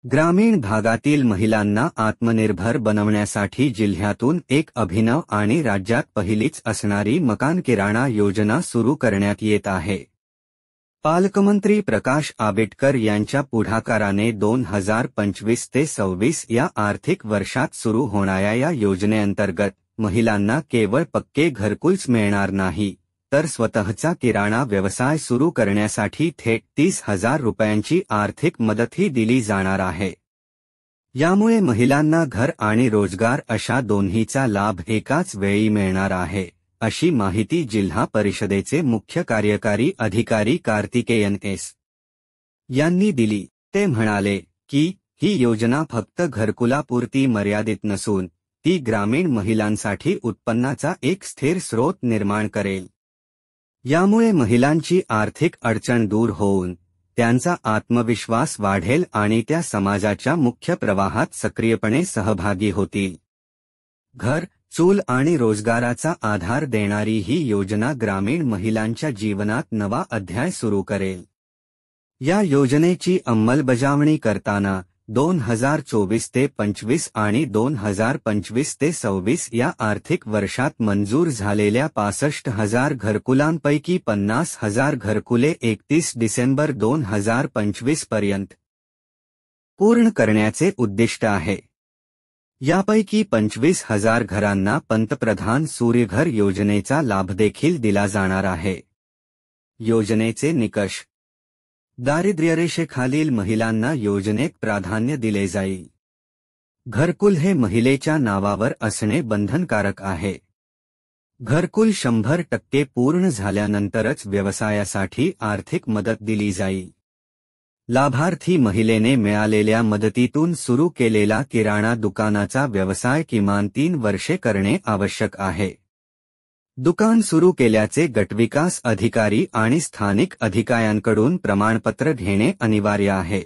ग्रामीण भागातील महिलांना आत्मनिर्भर बनवण्यासाठी जिल्ह्यातून एक अभिनव आणि राज्यात पहिलीच असणारी मकान किराणा योजना सुरू करण्यात येत आहे। पालकमंत्री प्रकाश आंबेडकर यांच्या पुढाकाराने 2025 ते 26 या आर्थिक वर्षात सुरू होणाऱ्या या योजनेअंतर्गत महिलांना केवळ पक्के घरकुलच मिळणार नाही, तर स्वतःचा किराणा व्यवसाय सुरू करण्यासाठी थेट 30,000 रुपयांची आर्थिक मदतही दिली जाणार आहे। यामुळे महिलांना घर आणि रोजगार अशा दोन्हीचा लाभ एकाच वेळी मिळणार आहे, अशी माहिती जिल्हा परिषदेचे मुख्य कार्यकारी अधिकारी कार्तिकेयन एस. यांनी दिली। ते म्हणाले की ही योजना फक्त घरकुलापुरती मर्यादित नसून ती ग्रामीण महिलांसाठी उत्पन्नाचा एक स्थिर स्रोत निर्माण करेल। यामुळे महिलांची आर्थिक अडचण दूर होऊन त्यांचा आत्मविश्वास वाढेल आणि त्या समाजाच्या मुख्य प्रवाहात सक्रियपणे सहभागी होतील। घर, चूल आणि रोजगाराचा आधार देणारी ही योजना ग्रामीण महिलांच्या जीवनात नवा अध्याय सुरू करेल। या योजनेची अंमलबजावणी करताना 2024 ते 25 आणि 2025 ते 26 या आर्थिक वर्षात मंजूर झालेल्या 65,000 घरकुलांपैकी 50,000 घरकुले 31 डिसेंबर 2025 पर्यंत पूर्ण करण्याचे उद्दिष्ट आहे। यापैकी 25,000 घरांना पंतप्रधान सूर्यघर योजनेचा लाभ देखील दिला जाणार आहे। योजनेचे निकष: दारिद्र्यरेषेखालील महिलांना योजनेत प्राधान्य दिले जाईल। घरकुल हे महिलेच्या नावावर असणे बंधनकारक आहे। घरकुल 100% पूर्ण झाल्यानंतरच व्यवसायासाठी आर्थिक मदत दिली जाईल। लाभार्थी महिलेने मिळालेल्या मदतीतून सुरू केलेला किराणा दुकानाचा व्यवसाय किमान 3 वर्षे करणे आवश्यक आहे। दुकान सुरू केल्याचे गटविकास अधिकारी आणि स्थानिक अधिकाऱ्यांकडून प्रमाणपत्र घेणे अनिवार्य आहे।